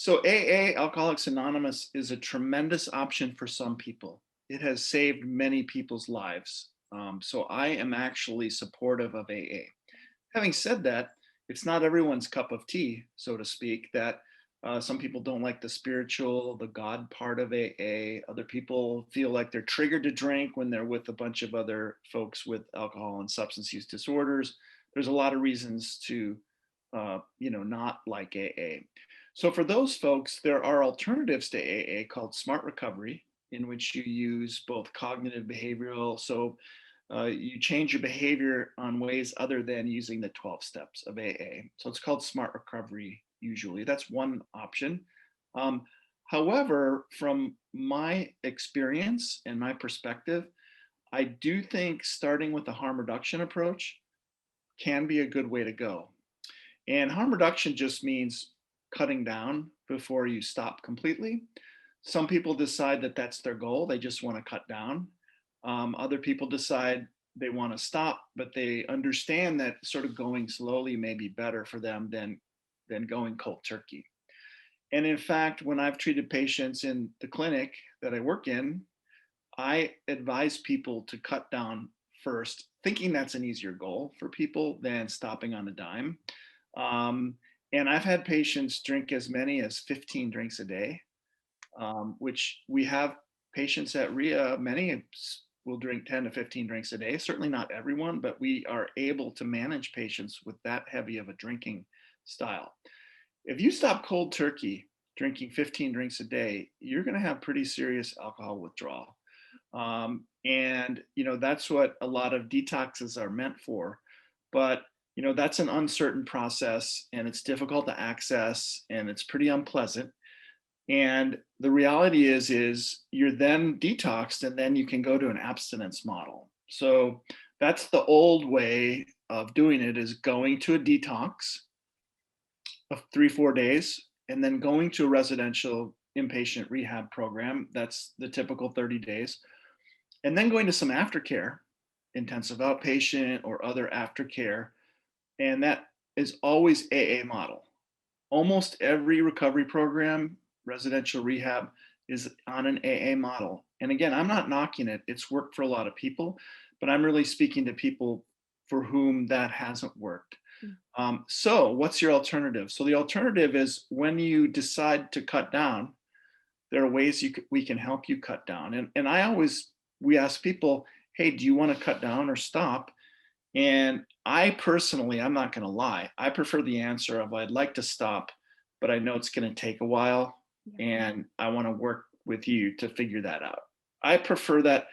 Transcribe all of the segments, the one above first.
So AA, Alcoholics Anonymous, is a tremendous option for some people. It has saved many people's lives. So I am actually supportive of AA. Having said that, it's not everyone's cup of tea, so to speak, that some people don't like the spiritual, the God part of AA. Other people feel like they're triggered to drink when they're with a bunch of other folks with alcohol and substance use disorders. There's a lot of reasons to, not like AA. So for those folks, there are alternatives to AA called Smart Recovery, in which you use both cognitive behavioral. So you change your behavior on ways other than using the 12 steps of AA. So it's called Smart Recovery usually. That's one option. Um, However, from my experience and my perspective, I do think starting with a harm reduction approach can be a good way to go. And harm reduction just means cutting down before you stop completely. Some people decide that that's their goal. They just want to cut down. Other people decide they want to stop, but they understand that sort of going slowly may be better for them than going cold turkey. And in fact, when I've treated patients in the clinic that I work in, I advise people to cut down first, thinking that's an easier goal for people than stopping on a dime. Um, and I've had patients drink as many as 15 drinks a day, which we have patients at Ria, many will drink 10 to 15 drinks a day. Certainly not everyone, but we are able to manage patients with that heavy of a drinking style. If you stop cold turkey drinking 15 drinks a day, you're going to have pretty serious alcohol withdrawal. And that's what a lot of detoxes are meant for. But that's an uncertain process, and it's difficult to access, and it's pretty unpleasant. And the reality is you're then detoxed, and then you can go to an abstinence model. So that's the old way of doing it, is going to a detox of 3-4 days, and then going to a residential inpatient rehab program. That's the typical 30 days. And then going to some aftercare, intensive outpatient or other aftercare. And that is always AA model. Almost every recovery program, residential rehab, is on an AA model. And again, I'm not knocking it. It's worked for a lot of people, but I'm really speaking to people for whom that hasn't worked. So what's your alternative? So the alternative is, when you decide to cut down, there are ways we can help you cut down. And we ask people, hey, do you want to cut down or stop? And I personally, I'm not going to lie, I prefer the answer of, I'd like to stop, but I know it's going to take a while, and I want to work with you to figure that out. I prefer that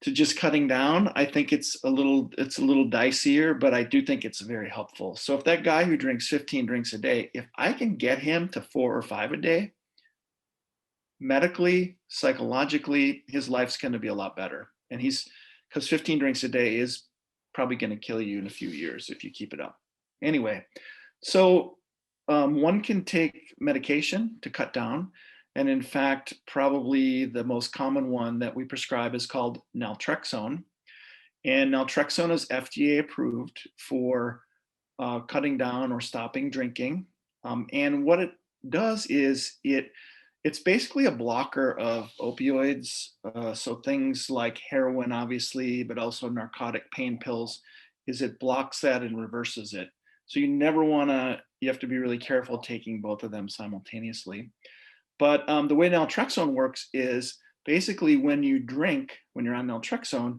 to just cutting down. I think it's a little dicier, but I do think it's very helpful. So if that guy who drinks 15 drinks a day, if I can get him to 4 or 5 a day, medically, psychologically, his life's going to be a lot better. And because 15 drinks a day is probably going to kill you in a few years if you keep it up. Anyway, so one can take medication to cut down. And in fact, probably the most common one that we prescribe is called naltrexone. And naltrexone is FDA approved for cutting down or stopping drinking. And what it does is it's basically a blocker of opioids. So things like heroin, obviously, but also narcotic pain pills, is it blocks that and reverses it. So you have to be really careful taking both of them simultaneously. But the way naltrexone works is, basically when you're on naltrexone,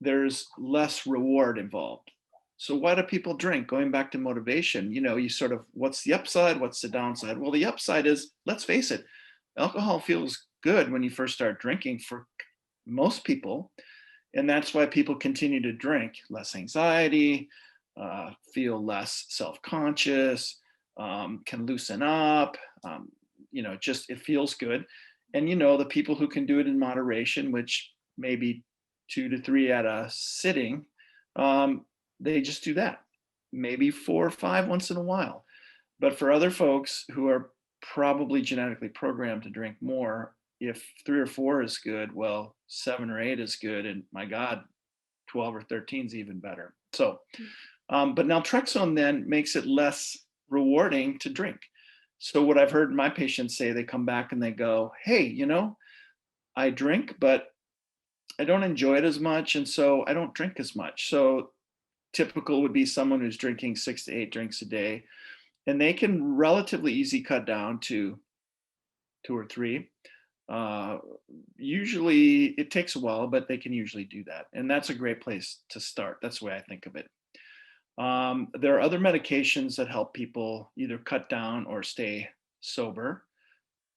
there's less reward involved. So why do people drink? Going back to motivation, you sort of, what's the upside? What's the downside? Well, the upside is, let's face it, alcohol feels good when you first start drinking for most people. And that's why people continue to drink. Less anxiety, feel less self-conscious, can loosen up, just it feels good. And the people who can do it in moderation, which maybe 2 to 3 at a sitting, they just do that. Maybe 4 or 5 once in a while. But for other folks who are probably genetically programmed to drink more, if 3 or 4 is good, well, 7 or 8 is good, and my God, 12 or 13 is even better. So, but naltrexone then makes it less rewarding to drink. So what I've heard my patients say, they come back and they go, hey, I drink, but I don't enjoy it as much. And so I don't drink as much. So typical would be someone who's drinking 6 to 8 drinks a day, and they can relatively easy cut down to 2 or 3. Uh, Usually it takes a while, but they can usually do that. And that's a great place to start. That's the way I think of it. There are other medications that help people either cut down or stay sober.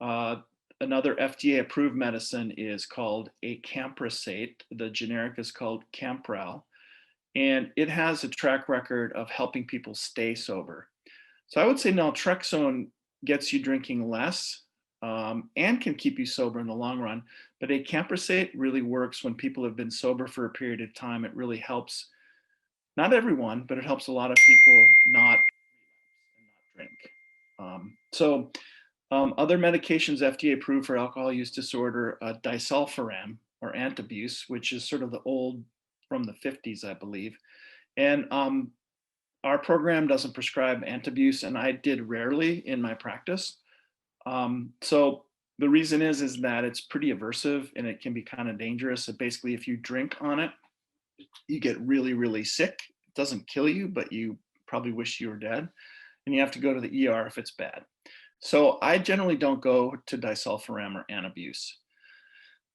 Uh, Another FDA approved medicine is called acamprosate. The generic is called Campral, and it has a track record of helping people stay sober. So I would say naltrexone gets you drinking less, and can keep you sober in the long run. But acamprosate really works when people have been sober for a period of time. It really helps, not everyone, but it helps a lot of people not drink. Other medications FDA approved for alcohol use disorder, disulfiram or antabuse, which is sort of the old from the 50s, I believe. And our program doesn't prescribe antabuse, and I did rarely in my practice. So the reason is that it's pretty aversive and it can be kind of dangerous. So basically, if you drink on it, you get really, really sick. It doesn't kill you, but you probably wish you were dead, and you have to go to the ER if it's bad. So I generally don't go to disulfiram or antabuse.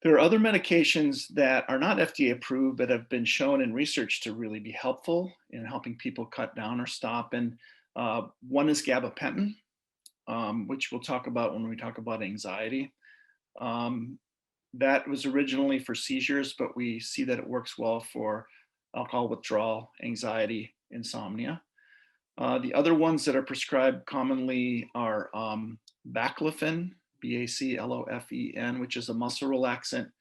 There are other medications that are not FDA approved, but have been shown in research to really be helpful in helping people cut down or stop. And one is gabapentin, which we'll talk about when we talk about anxiety. Um, that was originally for seizures, but we see that it works well for alcohol withdrawal, anxiety, insomnia. The other ones that are prescribed commonly are baclofen, Baclofen, which is a muscle relaxant,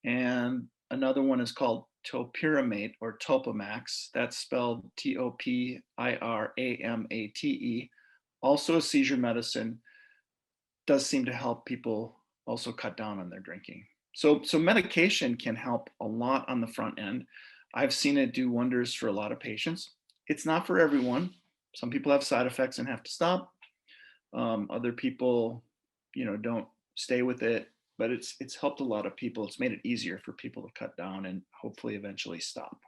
and another one is called topiramate or Topamax. That's spelled Topirame, also a seizure medicine. Does seem to help people also cut down on their drinking. So medication can help a lot on the front end. I've seen it do wonders for a lot of patients. It's not for everyone. Some people have side effects and have to stop. Other people, don't stay with it, but it's helped a lot of people. It's made it easier for people to cut down and hopefully eventually stop.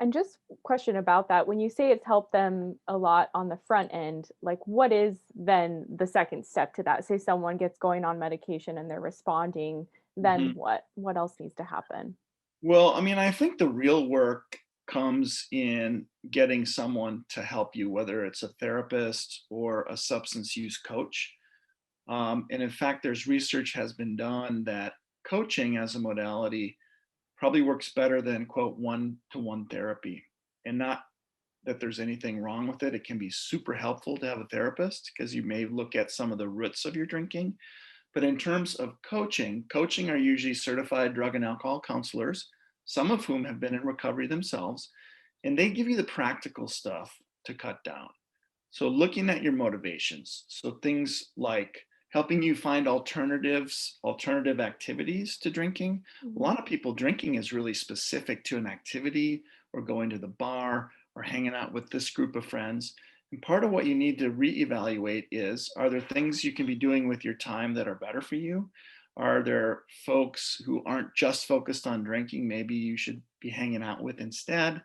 And just question about that, when you say it's helped them a lot on the front end, like what is then the second step to that? Say someone gets going on medication and they're responding, then Mhm. what? What else needs to happen? Well, I mean, I think the real work comes in getting someone to help you, whether it's a therapist or a substance use coach. And in fact, there's research has been done that coaching as a modality probably works better than quote one-to-one therapy. And not that there's anything wrong with it. It can be super helpful to have a therapist because you may look at some of the roots of your drinking. But in terms of coaching are usually certified drug and alcohol counselors, some of whom have been in recovery themselves, and they give you the practical stuff to cut down. So looking at your motivations, so things like helping you find alternative activities to drinking. A Mhm. lot of people drinking is really specific to an activity or going to the bar or hanging out with this group of friends. And part of what you need to reevaluate is, are there things you can be doing with your time that are better for you? Are there folks who aren't just focused on drinking, maybe you should be hanging out with instead?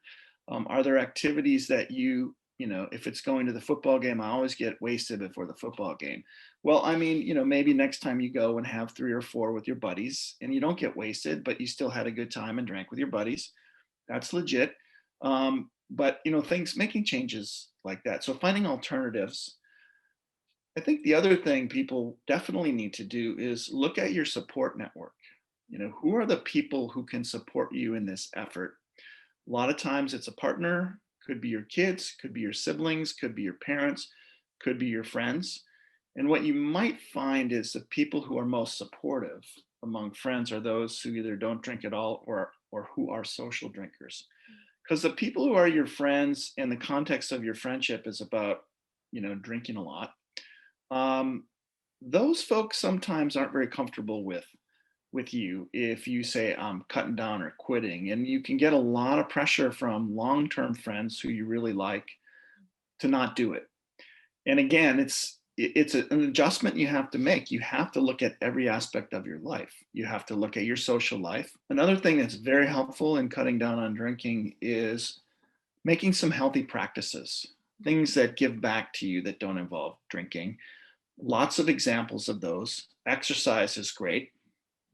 Are there activities that if it's going to the football game, I always get wasted before the football game. Well, I mean, maybe next time you go and have 3 or 4 with your buddies and you don't get wasted, but you still had a good time and drank with your buddies. That's legit. But, things, making changes like that. So finding alternatives. I think the other thing people definitely need to do is look at your support network. Who are the people who can support you in this effort? A lot of times it's a partner, could be your kids, could be your siblings, could be your parents, could be your friends. And what you might find is the people who are most supportive among friends are those who either don't drink at all or who are social drinkers. Because the people who are your friends and the context of your friendship is about, drinking a lot. Um, those folks sometimes aren't very comfortable with you if you say I'm cutting down or quitting, and you can get a lot of pressure from long-term friends who you really like to not do it. And again, it's it's an adjustment you have to make. You have to look at every aspect of your life. You have to look at your social life. Another thing that's very helpful in cutting down on drinking is making some healthy practices, things that give back to you that don't involve drinking. Lots of examples of those. Exercise is great.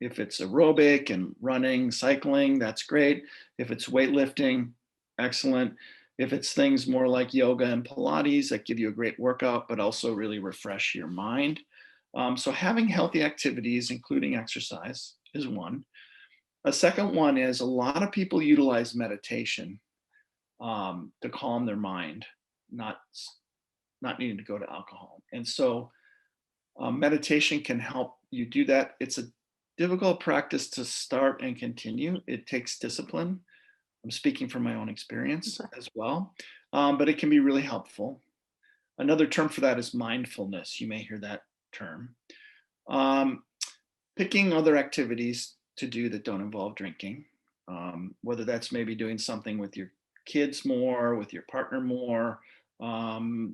If it's aerobic and running, cycling, that's great. If it's weightlifting, excellent. If it's things more like yoga and Pilates that give you a great workout, but also really refresh your mind. So having healthy activities, including exercise, is one. A second one is a lot of people utilize meditation to calm their mind, not not needing to go to alcohol. And so meditation can help you do that. It's a difficult practice to start and continue. It takes discipline. I'm speaking from my own experience as well, but it can be really helpful. Another term for that is mindfulness. You may hear that term. Um, Picking other activities to do that don't involve drinking, whether that's maybe doing something with your kids more, with your partner more,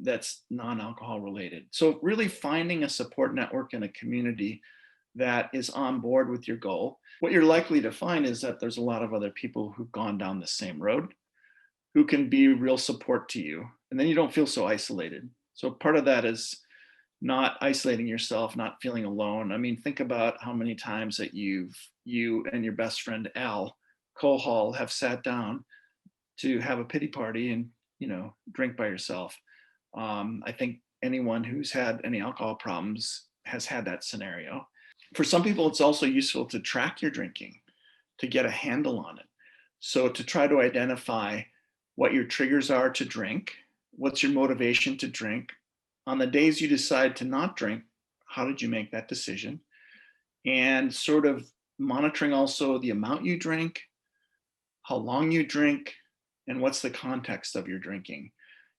that's non-alcohol related. So really finding a support network and a community that is on board with your goal. What you're likely to find is that there's a lot of other people who've gone down the same road who can be real support to you. And then you don't feel so isolated. So part of that is not isolating yourself, not feeling alone. I mean, think about how many times that you and your best friend Al Cohol have sat down to have a pity party and drink by yourself. I think anyone who's had any alcohol problems has had that scenario. For some people, it's also useful to track your drinking to get a handle on it. So to try to identify what your triggers are to drink, what's your motivation to drink. On the days you decide to not drink, how did you make that decision? And sort of monitoring also the amount you drink, how long you drink, and what's the context of your drinking.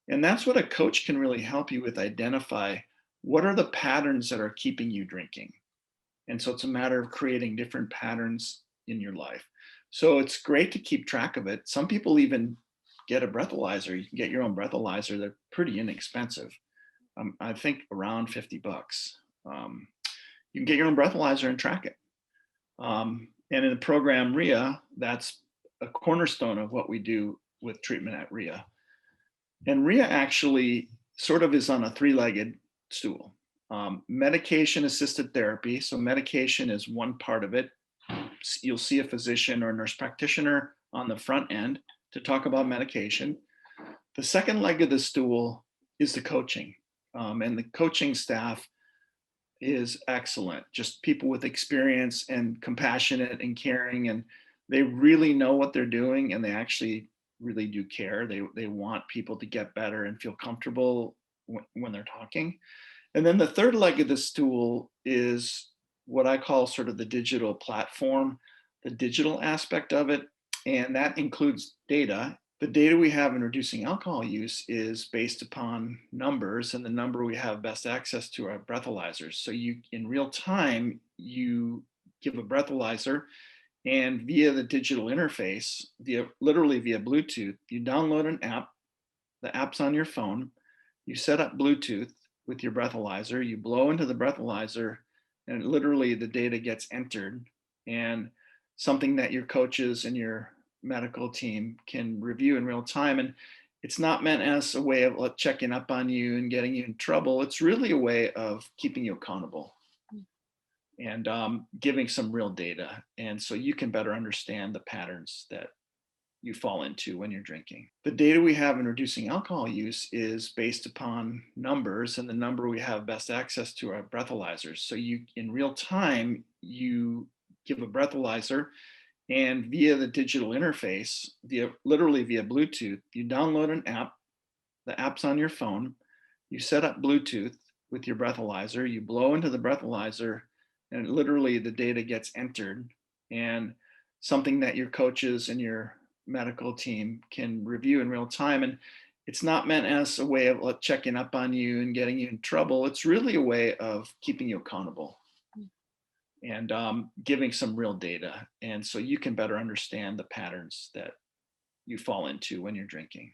And that's what a coach can really help you with, identify what are the patterns that are keeping you drinking. And so it's a matter of creating different patterns in your life. So it's great to keep track of it. Some people even get a breathalyzer. You can get your own breathalyzer. They're pretty inexpensive. I think around $50. You can get your own breathalyzer and track it. And in the program Ria, that's a cornerstone of what we do with treatment at Ria. And Ria actually sort of is on a three-legged stool. Medication assisted therapy. So medication is one part of it. You'll see a physician or a nurse practitioner on the front end to talk about medication. The second leg of the stool is the coaching. And the coaching staff is excellent. Just people with experience and compassionate and caring, and they really know what they're doing, and they actually really do care. They want people to get better and feel comfortable when they're talking. And then the third leg of the stool is what I call sort of the digital platform, the digital aspect of it. And that includes data. The data we have in reducing alcohol use is based upon numbers, and the number we have best access to are breathalyzers. So you, in real time, you give a breathalyzer, and via the digital interface, literally via Bluetooth, you download an app. The app's on your phone. You set up Bluetooth with your breathalyzer. You blow into the breathalyzer, and literally the data gets entered, and something that your coaches and your medical team can review in real time. And it's not meant as a way of checking up on you and getting you in trouble. It's really a way of keeping you accountable and giving some real data. And so you can better understand the patterns that you fall into when you're drinking. The data we have in reducing alcohol use is based upon numbers, and the number we have best access to are breathalyzers. So you, in real time, you give a breathalyzer, and via the digital interface, literally via Bluetooth, you download an app. The app's on your phone. You set up Bluetooth with your breathalyzer. You blow into the breathalyzer, and literally the data gets entered, and something that your coaches and your medical team can review in real time. And it's not meant as a way of checking up on you and getting you in trouble. It's really a way of keeping you accountable and giving some real data. And so you can better understand the patterns that you fall into when you're drinking.